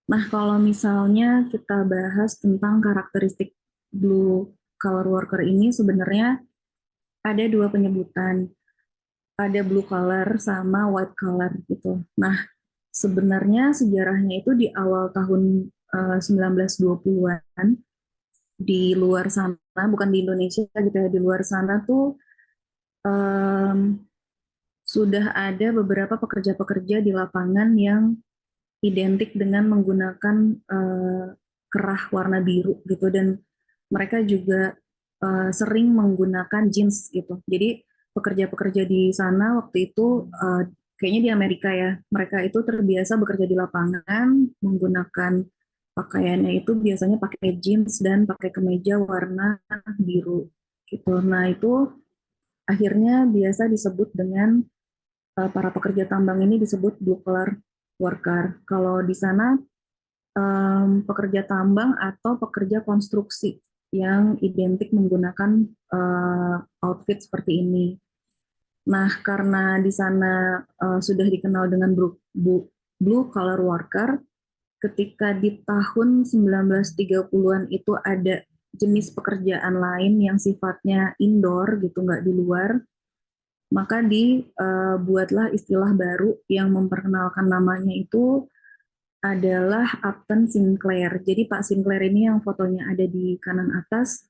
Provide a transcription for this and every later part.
Nah, kalau misalnya kita bahas tentang karakteristik blue collar worker ini, sebenarnya ada dua penyebutan, ada blue collar sama white collar gitu. Nah, sebenarnya sejarahnya itu di awal tahun 1920-an di luar sana, bukan di Indonesia gitu ya, di luar sana tuh em, sudah ada beberapa pekerja-pekerja di lapangan yang identik dengan menggunakan kerah warna biru gitu, dan mereka juga sering menggunakan jeans gitu. Jadi pekerja-pekerja di sana waktu itu kayaknya di Amerika ya, mereka itu terbiasa bekerja di lapangan menggunakan pakaiannya itu biasanya pakai jeans dan pakai kemeja warna biru gitu. Nah, itu akhirnya biasa disebut dengan para pekerja tambang ini disebut blue collar worker. Kalau di sana pekerja tambang atau pekerja konstruksi yang identik menggunakan outfit seperti ini. Nah, karena di sana sudah dikenal dengan blue collar worker, ketika di tahun 1930-an itu ada jenis pekerjaan lain yang sifatnya indoor gitu, nggak di luar, maka dibuatlah istilah baru yang memperkenalkan namanya itu adalah Upton Sinclair. Jadi Pak Sinclair ini yang fotonya ada di kanan atas,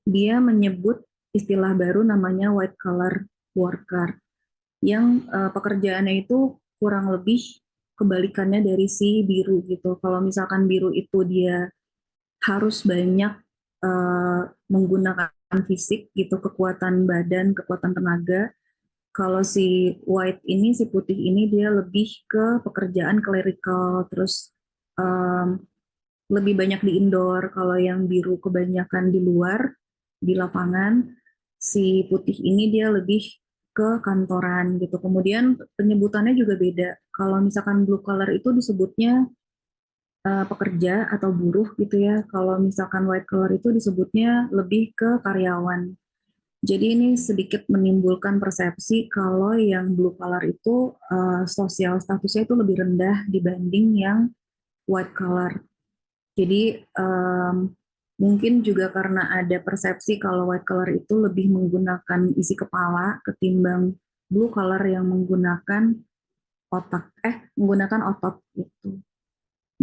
dia menyebut istilah baru namanya white collar worker, yang pekerjaannya itu kurang lebih kebalikannya dari si biru gitu. Kalau misalkan biru itu dia harus banyak menggunakan fisik gitu, kekuatan badan, kekuatan tenaga. Kalau si white ini, si putih ini dia lebih ke pekerjaan clerical, terus um, lebih banyak di indoor. Kalau yang biru kebanyakan di luar, di lapangan. Si putih ini dia lebih ke kantoran gitu. Kemudian penyebutannya juga beda. Kalau misalkan blue collar itu disebutnya pekerja atau buruh gitu ya. Kalau misalkan white collar itu disebutnya lebih ke karyawan. Jadi ini sedikit menimbulkan persepsi kalau yang blue collar itu sosial statusnya itu lebih rendah dibanding yang white collar. Jadi mungkin juga karena ada persepsi kalau white collar itu lebih menggunakan isi kepala ketimbang blue collar yang menggunakan menggunakan otot gitu.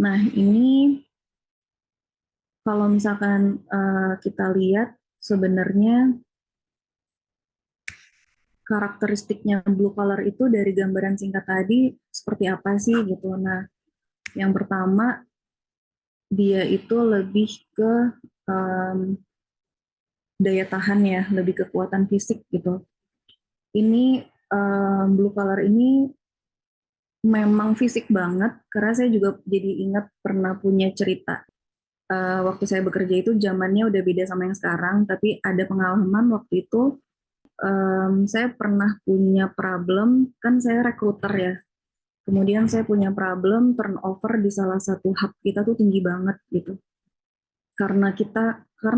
Nah, ini kalau misalkan kita lihat sebenarnya karakteristiknya blue collar itu dari gambaran singkat tadi seperti apa sih gitu. Nah, yang pertama dia itu lebih ke um, daya tahan ya, lebih kekuatan fisik gitu. Ini blue collar ini memang fisik banget, karena saya juga jadi ingat pernah punya cerita. Waktu saya bekerja itu zamannya udah beda sama yang sekarang, tapi ada pengalaman waktu itu saya pernah punya problem, kan saya rekruter ya. Kemudian saya punya problem turnover di salah satu hub kita tuh tinggi banget gitu. Karena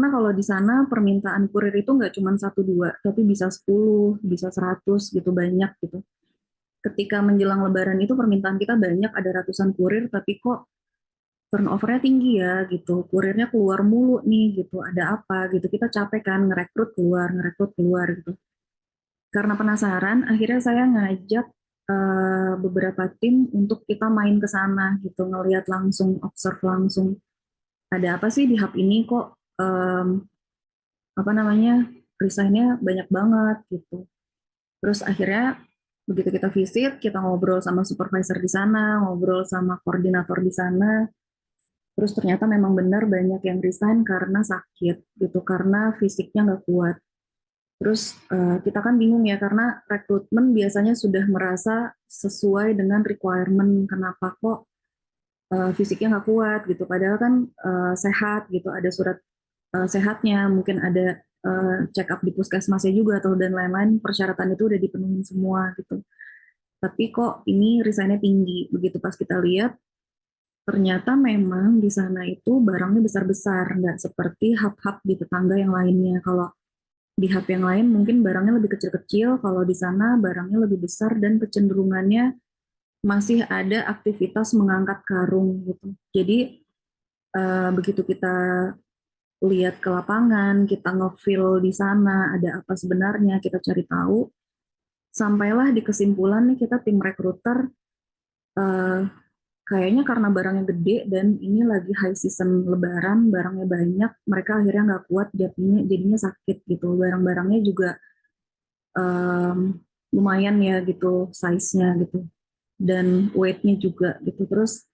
kalau di sana permintaan kurir itu nggak cuma satu dua, tapi bisa 10, bisa 100 gitu, banyak gitu. Ketika menjelang Lebaran itu permintaan kita banyak, ada ratusan kurir, tapi kok turnovernya tinggi ya gitu. Kurirnya keluar mulu nih gitu. Ada apa gitu? Kita capek kan ngerekrut keluar gitu. Karena penasaran, akhirnya saya ngajak beberapa tim untuk kita main ke sana gitu, ngelihat langsung, observe langsung. Ada apa sih di hub ini kok apa namanya resignnya banyak banget gitu. Terus akhirnya begitu kita visit, kita ngobrol sama supervisor di sana, ngobrol sama koordinator di sana, terus ternyata memang benar banyak yang resign karena sakit gitu, karena fisiknya nggak kuat. Terus kita kan bingung ya, karena rekrutmen biasanya sudah merasa sesuai dengan requirement, kenapa kok fisiknya nggak kuat gitu, padahal kan sehat gitu, ada surat sehatnya, mungkin ada check up di puskesmasnya juga atau dan lain-lain, persyaratan itu udah dipenuhi semua gitu. Tapi kok ini resignnya tinggi. Begitu pas kita lihat, ternyata memang di sana itu barangnya besar-besar, nggak seperti hub-hub di tetangga yang lainnya. Kalau di hub yang lain mungkin barangnya lebih kecil-kecil, kalau di sana barangnya lebih besar dan kecenderungannya masih ada aktivitas mengangkat karung gitu. Jadi begitu kita lihat ke lapangan, kita nge-feel di sana ada apa sebenarnya, kita cari tahu, sampailah di kesimpulan nih kita tim rekruter eh, kayaknya karena barangnya gede dan ini lagi high season lebaran, barangnya banyak, mereka akhirnya nggak kuat jadinya sakit gitu. Barang-barangnya juga em, lumayan ya gitu size-nya gitu dan weight-nya juga gitu. Terus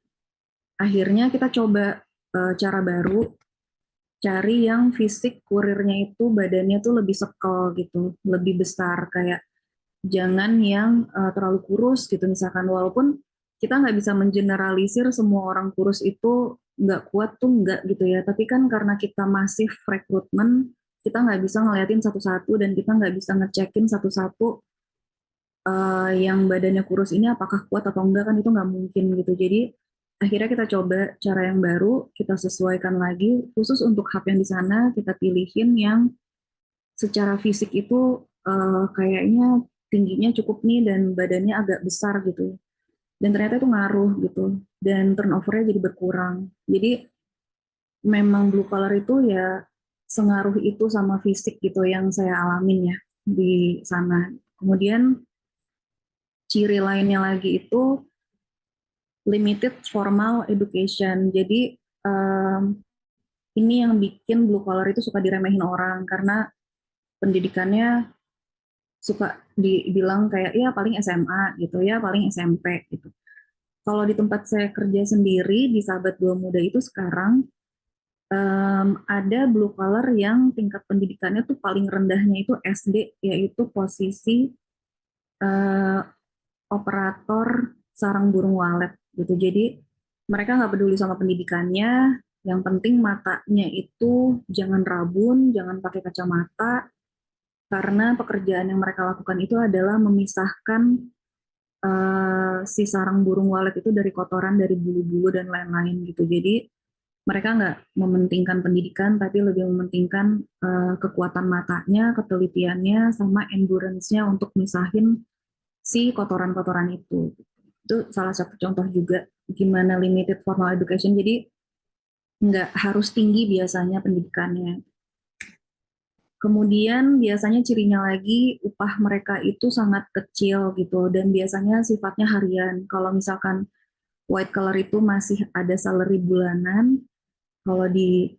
akhirnya kita coba cara baru, cari yang fisik kurirnya itu badannya tuh lebih sekel gitu, lebih besar kayak jangan yang terlalu kurus gitu misalkan walaupun kita nggak bisa mengeneralisir semua orang kurus itu nggak kuat tuh nggak gitu ya tapi kan karena kita masif rekrutmen kita nggak bisa ngeliatin satu-satu dan kita nggak bisa ngecekin satu-satu yang badannya kurus ini apakah kuat atau enggak kan itu nggak mungkin gitu jadi akhirnya kita coba cara yang baru kita sesuaikan lagi khusus untuk hub yang di sana kita pilihin yang secara fisik itu kayaknya tingginya cukup nih dan badannya agak besar gitu. Dan ternyata itu ngaruh gitu. Dan turnovernya jadi berkurang. Jadi memang blue collar itu ya sengaruh itu sama fisik gitu yang saya alamin ya di sana. Kemudian ciri lainnya lagi itu limited formal education. Jadi ini yang bikin blue collar itu suka diremehin orang karena pendidikannya suka dibilang kayak ya paling SMA gitu ya paling SMP gitu. Kalau di tempat saya kerja sendiri di Sahabat Dua Muda itu sekarang ada blue collar yang tingkat pendidikannya tuh paling rendahnya itu SD yaitu posisi uh, operator sarang burung walet gitu. Jadi mereka nggak peduli sama pendidikannya, yang penting matanya itu jangan rabun, jangan pakai kacamata, karena pekerjaan yang mereka lakukan itu adalah memisahkan si sarang burung walet itu dari kotoran, dari bulu-bulu dan lain-lain gitu. Jadi mereka nggak mementingkan pendidikan, tapi lebih mementingkan kekuatan matanya, ketelitiannya, sama endurance-nya untuk misahin si kotoran-kotoran itu. Itu salah satu contoh juga gimana limited formal education. Jadi nggak harus tinggi biasanya pendidikannya. Kemudian biasanya cirinya lagi upah mereka itu sangat kecil gitu dan biasanya sifatnya harian. Kalau misalkan white collar itu masih ada salary bulanan, kalau di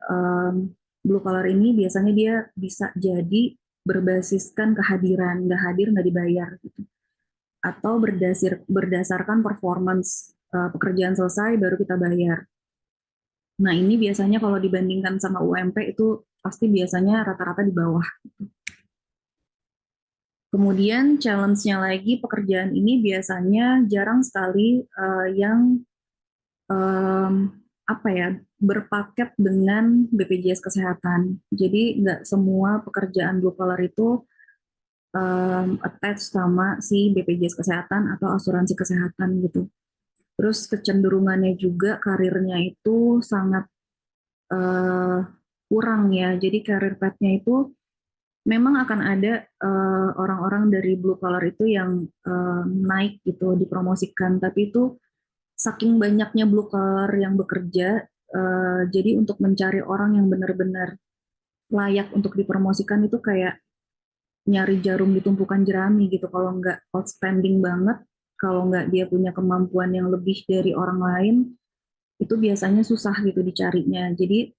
blue collar ini biasanya dia bisa jadi berbasiskan kehadiran, nggak hadir nggak dibayar gitu. Atau berdasarkan performance pekerjaan selesai baru kita bayar. Nah ini biasanya kalau dibandingkan sama UMP itu pasti biasanya rata-rata di bawah. Kemudian challenge-nya lagi pekerjaan ini biasanya jarang sekali yang um, apa ya berpaket dengan BPJS Kesehatan. Jadi nggak semua pekerjaan blue collar itu attach sama si BPJS Kesehatan atau asuransi kesehatan gitu. Terus kecenderungannya juga karirnya itu sangat uh, kurang ya. Jadi karir path-nya itu memang akan ada orang-orang dari blue collar itu yang naik gitu, dipromosikan. Tapi itu saking banyaknya blue collar yang bekerja, jadi untuk mencari orang yang benar-benar layak untuk dipromosikan itu kayak nyari jarum di tumpukan jerami gitu. Kalau nggak outstanding banget, kalau nggak dia punya kemampuan yang lebih dari orang lain, itu biasanya susah gitu dicarinya. Jadi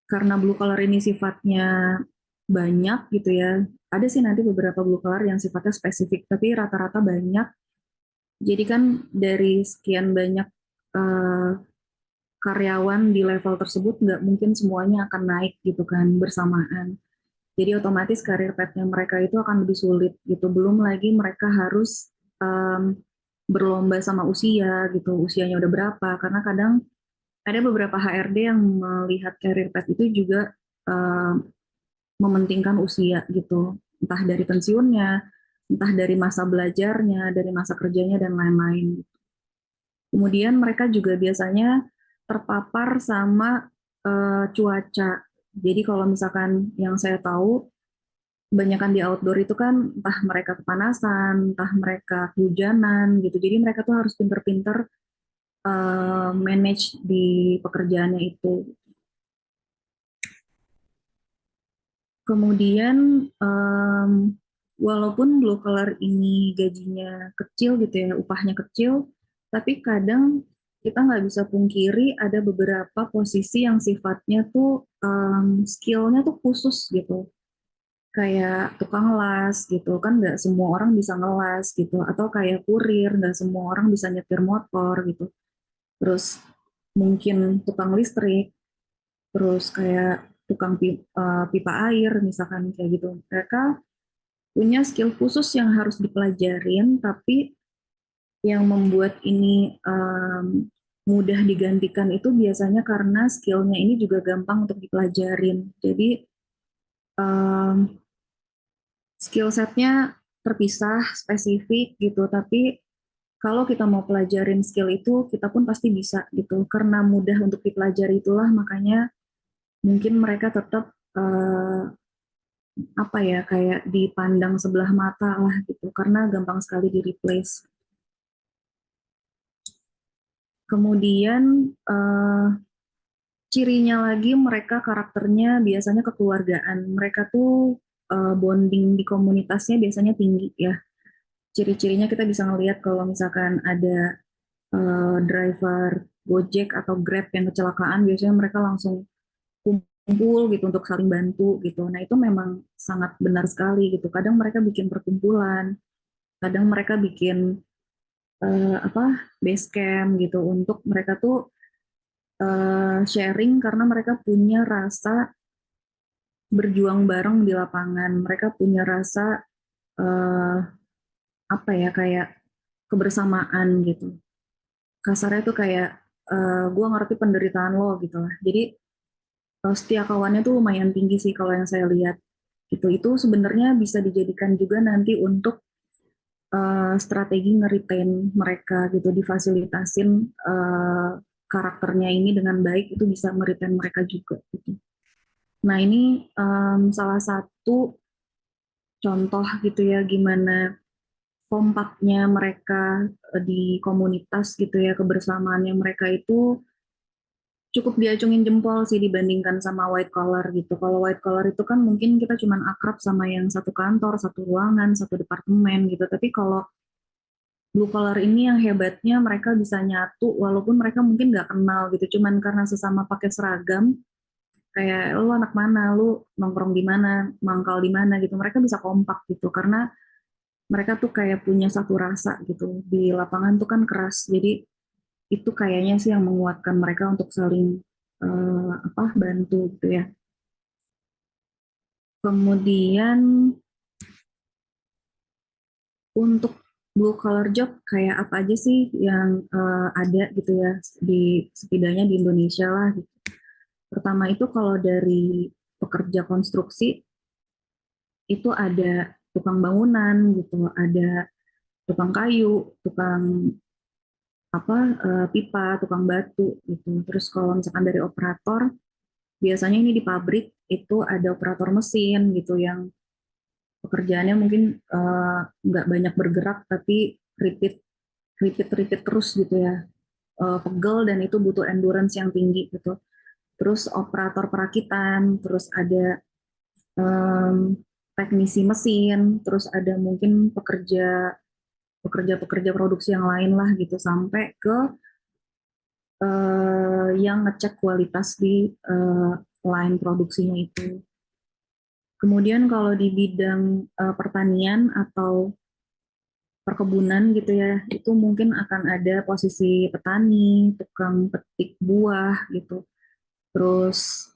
karena blue collar ini sifatnya banyak gitu ya. Ada sih nanti beberapa blue collar yang sifatnya spesifik, tapi rata-rata banyak. Jadi kan dari sekian banyak uh, karyawan di level tersebut nggak mungkin semuanya akan naik gitu kan bersamaan. Jadi otomatis karir path-nya mereka itu akan lebih sulit gitu. Belum lagi mereka harus um, berlomba sama usia gitu, usianya udah berapa. Karena kadang ada beberapa HRD yang melihat karir path itu juga um, mementingkan usia gitu, entah dari pensiunnya, entah dari masa belajarnya, dari masa kerjanya dan lain-lain. Kemudian mereka juga biasanya terpapar sama cuaca. Jadi kalau misalkan yang saya tahu kebanyakan di outdoor itu kan entah mereka kepanasan, entah mereka kehujanan gitu. Jadi mereka tuh harus pinter-pinter manage di pekerjaannya itu. Kemudian walaupun blue collar ini gajinya kecil gitu ya, upahnya kecil, tapi kadang kita nggak bisa pungkiri ada beberapa posisi yang sifatnya tuh skillnya tuh khusus gitu. Kayak tukang las gitu kan nggak semua orang bisa ngelas gitu, atau kayak kurir nggak semua orang bisa nyetir motor gitu. Terus mungkin tukang listrik, terus kayak tukang pipa air misalkan kayak gitu. Mereka punya skill khusus yang harus dipelajarin, tapi yang membuat ini mudah digantikan itu biasanya karena skillnya ini juga gampang untuk dipelajarin. Jadi um, skill setnya terpisah, spesifik gitu, tapi kalau kita mau pelajarin skill itu, kita pun pasti bisa gitu. Karena mudah untuk dipelajari itulah makanya mungkin mereka tetap apa ya kayak dipandang sebelah mata lah gitu karena gampang sekali di replace. Kemudian cirinya lagi mereka karakternya biasanya kekeluargaan. Mereka tuh bonding di komunitasnya biasanya tinggi ya. Ciri-cirinya kita bisa ngelihat kalau misalkan ada driver Gojek atau Grab yang kecelakaan, biasanya mereka langsung kumpul gitu untuk saling bantu gitu. Nah itu memang sangat benar sekali gitu. Kadang mereka bikin perkumpulan, kadang mereka bikin apa base camp gitu untuk mereka tuh sharing karena mereka punya rasa berjuang bareng di lapangan. Mereka punya rasa uh, apa ya kayak kebersamaan gitu. Kasarnya tuh kayak gue ngerti penderitaan lo gitu lah. Jadi setia kawannya tuh lumayan tinggi sih kalau yang saya lihat. Gitu. Itu sebenarnya bisa dijadikan juga nanti untuk strategi nge-retain mereka gitu, difasilitasin karakternya ini dengan baik itu bisa nge-retain mereka juga gitu. Nah ini salah satu contoh gitu ya gimana kompaknya mereka di komunitas gitu ya, kebersamaannya mereka itu cukup diacungin jempol sih dibandingkan sama white collar gitu. Kalau white collar itu kan mungkin kita cuman akrab sama yang satu kantor, satu ruangan, satu departemen gitu. Tapi kalau blue collar ini yang hebatnya mereka bisa nyatu walaupun mereka mungkin nggak kenal gitu. Cuman karena sesama pakai seragam, kayak lu anak mana, lu nongkrong di mana, mangkal di mana gitu. Mereka bisa kompak gitu karena mereka tuh kayak punya satu rasa gitu. Di lapangan tuh kan keras. Jadi itu kayaknya sih yang menguatkan mereka untuk saling apa bantu gitu ya. Kemudian untuk blue collar job kayak apa aja sih yang ada gitu ya di setidaknya di Indonesia lah gitu. Pertama itu kalau dari pekerja konstruksi itu ada tukang bangunan gitu, ada tukang kayu, tukang apa pipa, tukang batu gitu. Terus kalau misalkan dari operator, biasanya ini di pabrik itu ada operator mesin gitu yang pekerjaannya mungkin nggak banyak bergerak tapi repeat repeat repeat terus gitu ya. Pegel dan itu butuh endurance yang tinggi gitu. Terus operator perakitan, terus ada um, teknisi mesin, terus ada mungkin pekerja-pekerja produksi yang lain lah gitu sampai ke yang ngecek kualitas di line produksinya itu. Kemudian kalau di bidang pertanian atau perkebunan gitu ya, itu mungkin akan ada posisi petani, tukang petik buah gitu, terus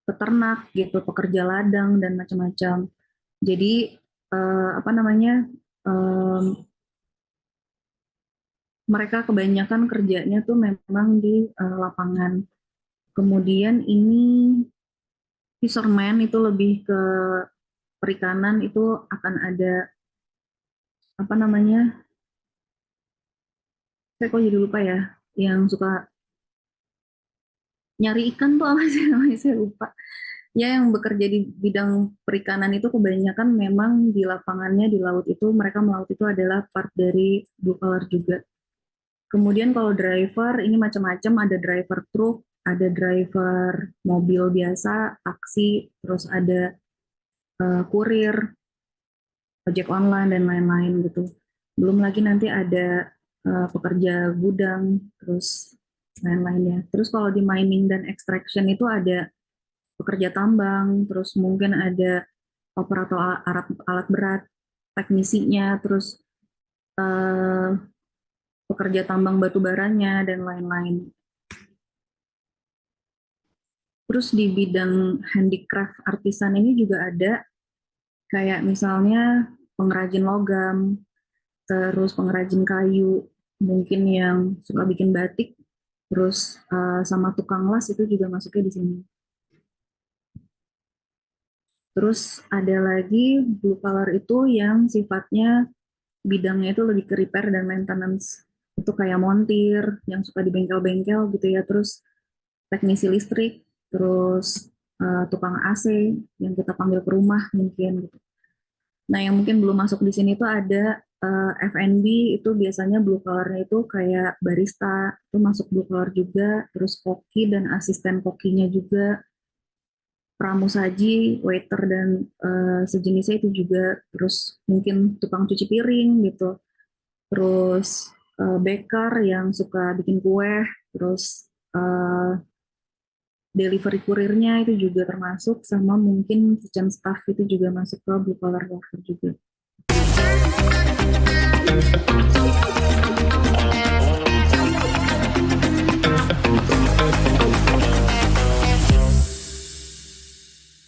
peternak gitu, pekerja ladang dan macam-macam. Jadi apa namanya mereka kebanyakan kerjanya tuh memang di lapangan. Kemudian ini fisherman itu lebih ke perikanan itu akan ada apa namanya? Saya kok jadi lupa ya. Yang suka nyari ikan tuh apa sih namanya? Saya lupa. Ya, yang bekerja di bidang perikanan itu kebanyakan memang di lapangannya di laut itu mereka melaut itu adalah part dari blue collar juga. Kemudian kalau driver ini macam-macam, ada driver truk, ada driver mobil biasa, taksi, terus ada kurir, ojek online dan lain-lain gitu. Belum lagi nanti ada pekerja gudang, terus lain-lainnya. Terus kalau di mining dan extraction itu ada pekerja tambang, terus mungkin ada operator alat berat, teknisinya, terus eh, pekerja tambang batu baranya dan lain-lain. Terus di bidang handicraft artisan ini juga ada kayak misalnya pengrajin logam, terus pengrajin kayu, mungkin yang suka bikin batik, terus sama tukang las itu juga masuknya di sini. Terus ada lagi blue collar itu yang sifatnya bidangnya itu lebih ke repair dan maintenance. Itu kayak montir yang suka di bengkel-bengkel gitu ya, terus teknisi listrik, terus tukang AC yang kita panggil ke rumah mungkin gitu. Nah, yang mungkin belum masuk di sini tuh ada F&B, itu biasanya blue collar-nya itu kayak barista, itu masuk blue collar juga, terus koki dan asisten kokinya juga, pramusaji, waiter dan sejenisnya itu juga, terus mungkin tukang cuci piring gitu, terus baker yang suka bikin kue, terus delivery kurirnya itu juga termasuk, sama mungkin kitchen staff itu juga masuk ke blue collar worker juga.